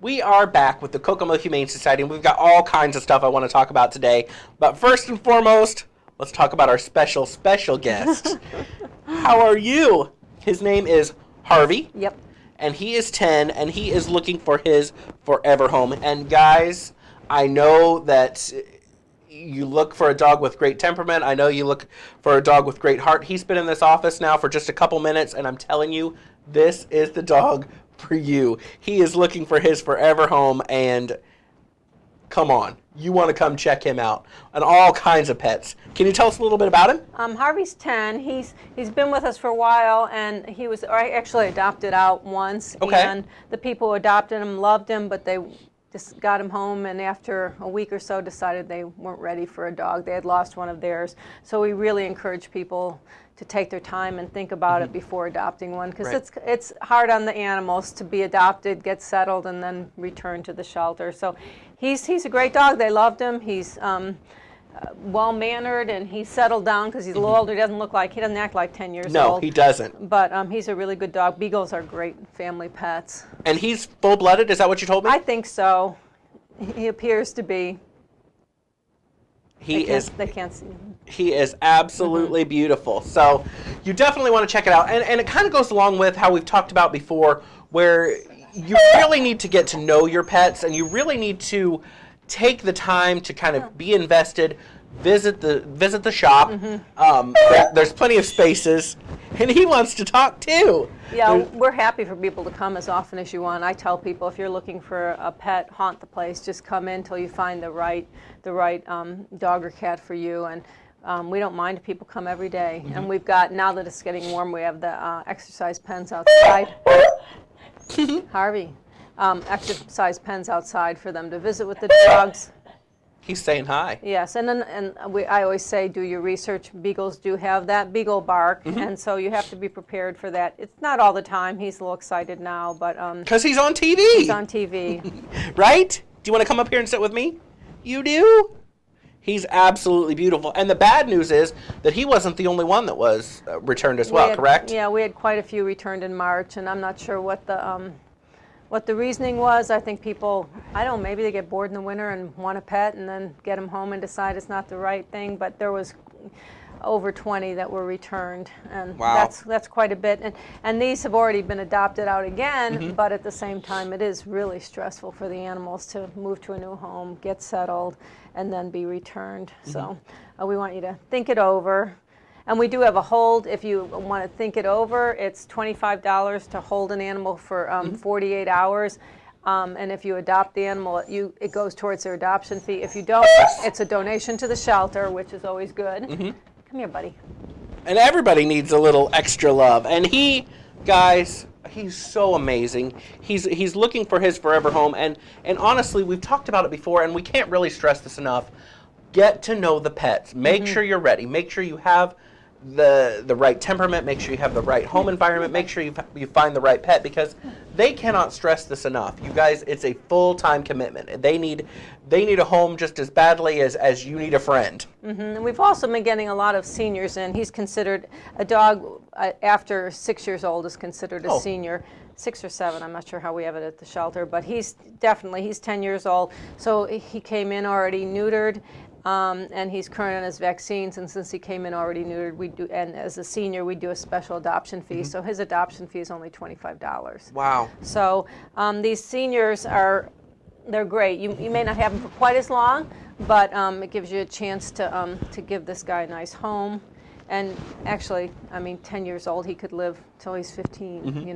We are back with the Kokomo Humane Society, and we've got all kinds of stuff I want to talk about today. But first and foremost, let's talk about our special guest. How are you? His name is Harvey. Yep. And he is 10, and he is looking for his forever home. And guys, I know that you look for a dog with great temperament. I know you look for a dog with great heart. He's been in this office now for just a couple minutes, and I'm telling you, this is the dog for you. He is looking for his forever home, and come on, you want to come check him out. And all kinds of pets. Can you tell us a little bit about him? Harvey's 10. He's been with us for a while, and he was actually adopted out once. Okay. And the people who adopted him loved him, but they just got him home, and after a week or so decided they weren't ready for a dog. They had lost one of theirs. So we really encourage people to take their time and think about it before adopting one, because it's hard on the animals to be adopted, get settled, and then return to the shelter. So he's a great dog. They loved him. He's well-mannered, and he's settled down because he's a little older. He doesn't act like 10 years old. No, he doesn't. But he's a really good dog. Beagles are great family pets. And he's full-blooded? Is that what you told me? I think so. He appears to be. They can't see him. He is absolutely beautiful. So you definitely want to check it out. And it kind of goes along with how we've talked about before, where you really need to get to know your pets, and you really need to take the time to kind of be invested, visit the shop. There's plenty of spaces, and he wants to talk too. Yeah, we're happy for people to come as often as you want. I tell people, if you're looking for a pet, haunt the place. Just come in till you find the right dog or cat for you. And we don't mind if people come every day. And we've got, now that it's getting warm, we have the exercise pens outside. Harvey. Exercise pens outside for them to visit with the dogs. He's saying hi. Yes, I always say, do your research. Beagles do have that beagle bark, and so you have to be prepared for that. It's not all the time. He's a little excited now, but because he's on TV. He's on TV, right? Do you want to come up here and sit with me? You do. He's absolutely beautiful. And the bad news is that he wasn't the only one that was returned as well. Correct? Yeah, we had quite a few returned in March, and I'm not sure what the reasoning was. I think people, I don't know, maybe they get bored in the winter and want a pet and then get them home and decide it's not the right thing, but there was over 20 that were returned, and wow. That's quite a bit. And these have already been adopted out again, but at the same time it is really stressful for the animals to move to a new home, get settled, and then be returned. So we want you to think it over. And we do have a hold. If you want to think it over, it's $25 to hold an animal for 48 hours. And if you adopt the animal, it goes towards their adoption fee. If you don't, it's a donation to the shelter, which is always good. Come here, buddy. And everybody needs a little extra love. And guys, he's so amazing. He's looking for his forever home. And honestly, we've talked about it before, and we can't really stress this enough. Get to know the pets. Make sure you're ready. Make sure you have the right temperament. Make sure you have the right home environment. Make sure you find the right pet, because they cannot stress this enough. You guys, it's a full-time commitment. They need a home just as badly as you need a friend. And we've also been getting a lot of seniors in. He's considered a dog after 6 years old is considered a senior. 6 or 7, I'm not sure how we have it at the shelter, but he's 10 years old. So he came in already neutered. And he's current on his vaccines, and since he came in already neutered, and as a senior, we do a special adoption fee. So his adoption fee is only $25. Wow. So these seniors they're great. You may not have them for quite as long, but it gives you a chance to give this guy a nice home. And actually, 10 years old, he could live till he's 15,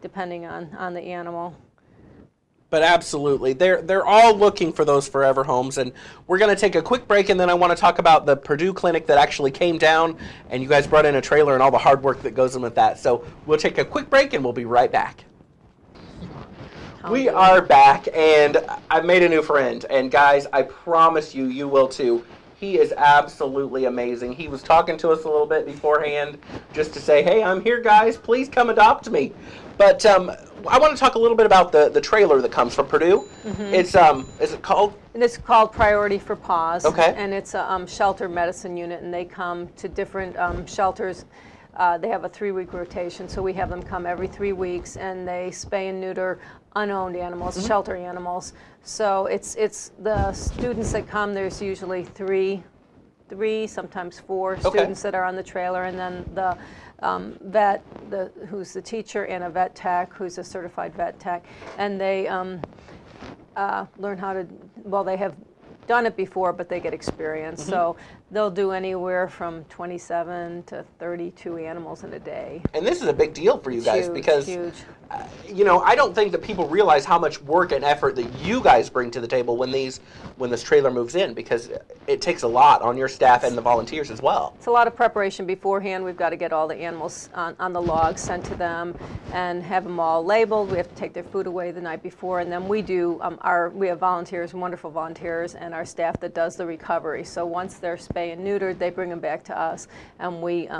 depending on the animal. But absolutely, they're all looking for those forever homes, and we're going to take a quick break, and then I want to talk about the Purdue clinic that actually came down, and you guys brought in a trailer and all the hard work that goes in with that. So we'll take a quick break, and we'll be right back. We are back, and I've made a new friend, and guys, I promise you will too. He is absolutely amazing. He was talking to us a little bit beforehand just to say, hey, I'm here, guys. Please come adopt me. But I want to talk a little bit about the trailer that comes from Purdue. It's is it called? It's called Priority for Paws. Okay. And it's a shelter medicine unit, and they come to different shelters they have a 3-week rotation, so we have them come every 3 weeks, and they spay and neuter unowned animals, shelter animals. So it's the students that come, there's usually three, sometimes 4 students that are on the trailer, and then the vet, who's the teacher, and a vet tech, who's a certified vet tech, and they learn how to, well, they have done it before, but they get experience. So they'll do anywhere from 27 to 32 animals in a day. And this is a big deal for you guys because, huge. You know, I don't think that people realize how much work and effort that you guys bring to the table when this trailer moves in, because it takes a lot on your staff and the volunteers as well. It's a lot of preparation beforehand. We've got to get all the animals on the logs sent to them and have them all labeled. We have to take their food away the night before, and then we do we have volunteers, wonderful volunteers, and our staff that does the recovery. So once they're spay and neutered, they bring them back to us, and we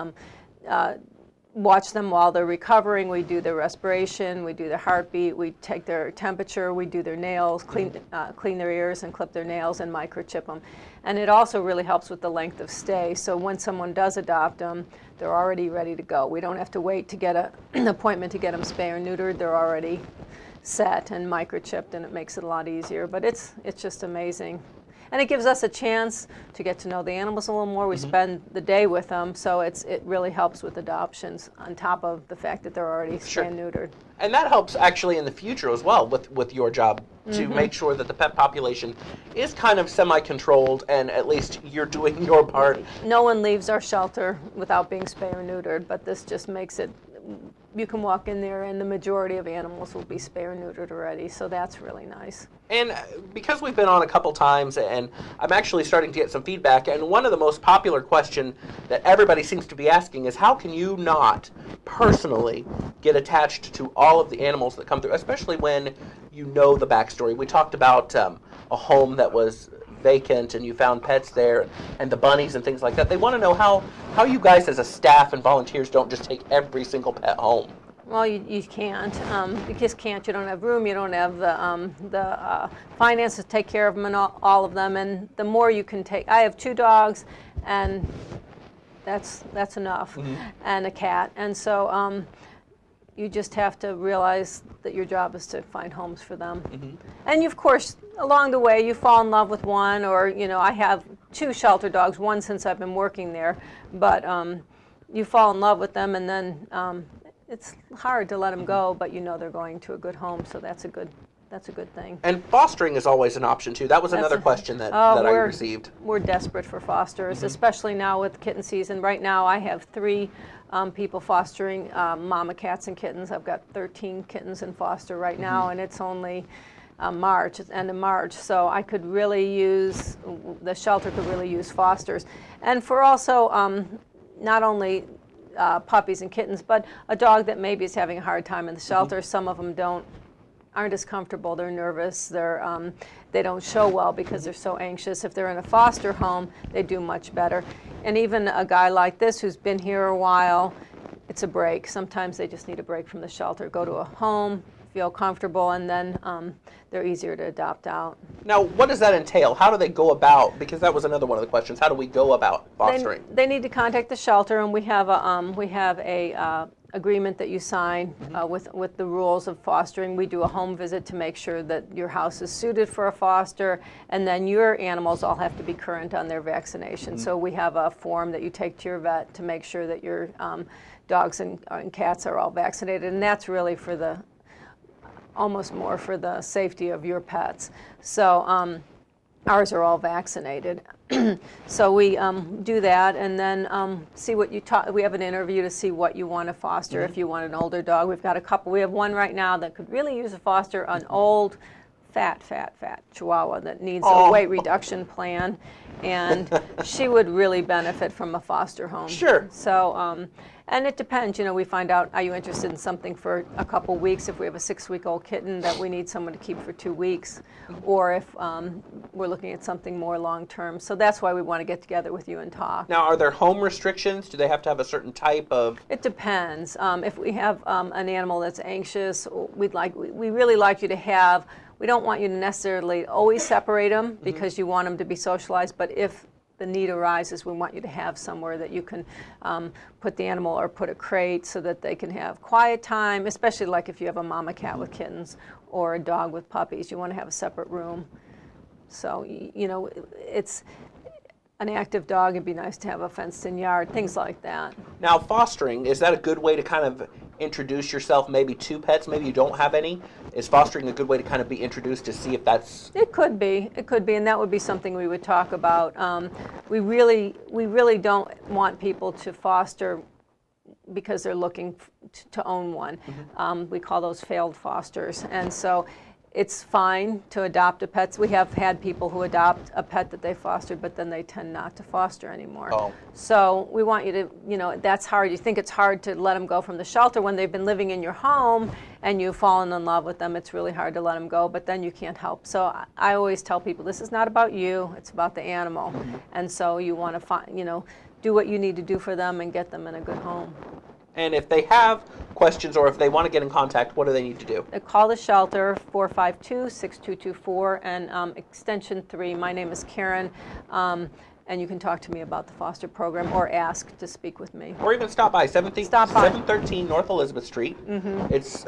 watch them while they're recovering. We do their respiration, we do their heartbeat, we take their temperature, we do their nails, clean their ears and clip their nails and microchip them. And it also really helps with the length of stay. So when someone does adopt them, they're already ready to go. We don't have to wait to get an appointment to get them spay or neutered. They're already set and microchipped, and it makes it a lot easier. But it's just amazing. And it gives us a chance to get to know the animals a little more. We spend the day with them, so it really helps with adoptions on top of the fact that they're already spay and neutered. And that helps actually in the future as well with your job to make sure that the pet population is kind of semi-controlled, and at least you're doing your part. No one leaves our shelter without being spay or neutered, but this just makes it, you can walk in there and the majority of animals will be spay or neutered already, so that's really nice. And because we've been on a couple times, and I'm actually starting to get some feedback, and one of the most popular questions that everybody seems to be asking is, how can you not personally get attached to all of the animals that come through, especially when you know the backstory? We talked about a home that was vacant and you found pets there, and the bunnies and things like that. They want to know how you guys as a staff and volunteers don't just take every single pet home. Well, you can't. You just can't. You don't have room. You don't have the finances to take care of them and all of them. And the more you can take, I have 2 dogs, and that's enough, and a cat. And so you just have to realize that your job is to find homes for them. And you, of course, along the way, you fall in love with one, or I have 2 shelter dogs, one since I've been working there, but you fall in love with them, and then it's hard to let them go, but they're going to a good home, so that's a good thing. And fostering is always an option too. That was another question that I received. We're desperate for fosters, especially now with kitten season. Right now I have 3 people fostering mama cats and kittens. I've got 13 kittens in foster right now, and it's only March, it's end of March, so I could really use, the shelter could really use fosters. And for also not only puppies and kittens, but a dog that maybe is having a hard time in the shelter. Some of them aren't as comfortable. They're nervous. They don't show well because they're so anxious. If they're in a foster home, they do much better. And even a guy like this who's been here a while, it's a break. Sometimes they just need a break from the shelter. Go to a home, feel comfortable, and then they're easier to adopt out. Now, what does that entail? How do they go about? Because that was another one of the questions. How do we go about fostering? They need to contact the shelter, and we have a agreement that you sign with the rules of fostering. We do a home visit to make sure that your house is suited for a foster, and then your animals all have to be current on their vaccination. So we have a form that you take to your vet to make sure that your dogs and cats are all vaccinated, and that's really for almost more for the safety of your pets. So ours are all vaccinated. So we do that, and then see what we have an interview to see what you want to foster. If you want an older dog, we've got a couple. We have one right now that could really use a foster, an old, fat Chihuahua that needs a weight reduction plan, and she would really benefit from a foster home. Sure. So, and it depends, we find out, are you interested in something for a couple weeks? If we have a 6-week-old kitten that we need someone to keep for 2 weeks, or if we're looking at something more long-term. So that's why we want to get together with you and talk. Now, are there home restrictions? Do they have to have a certain type of? It depends. If we have an animal that's anxious, we really like you to have, we don't want you to necessarily always separate them because you want them to be socialized, but if the need arises, we want you to have somewhere that you can put the animal or put a crate so that they can have quiet time, especially like if you have a mama cat with kittens or a dog with puppies. You want to have a separate room. So, you know, it's an active dog. It'd be nice to have a fenced-in yard, things like that. Now, fostering, is that a good way to kind of introduce yourself maybe to pets? Maybe you don't have any. Is fostering a good way to kind of be introduced to see if that's... It could be, and that would be something we would talk about. We really don't want people to foster because they're looking to own one. We call those failed fosters, and so it's fine to adopt a pet. We have had people who adopt a pet that they fostered, but then they tend not to foster anymore. Oh. So we want you to, you know, that's hard. You think it's hard to let them go from the shelter when they've been living in your home and you've fallen in love with them. It's really hard to let them go, but then you can't help. So I always tell people, this is not about you, it's about the animal. And so you want to find, you know, do what you need to do for them and get them in a good home. And if they have questions or if they want to get in contact, what do they need to do? Call the shelter, 452-6224, and extension 3. My name is Karen, and you can talk to me about the foster program or ask to speak with me. Or even stop by, 713 North Elizabeth Street. It's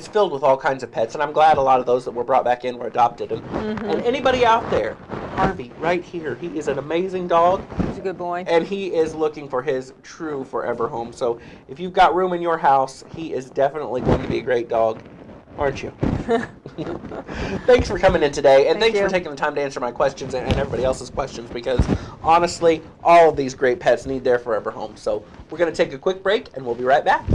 filled with all kinds of pets, and I'm glad a lot of those that were brought back in were adopted. And anybody out there, Harvey, right here, he is an amazing dog. He's a good boy. And he is looking for his true forever home. So if you've got room in your house, he is definitely going to be a great dog, aren't you? Thanks for coming in today, and thanks for taking the time to answer my questions and everybody else's questions, because honestly, all of these great pets need their forever home. So we're going to take a quick break, and we'll be right back.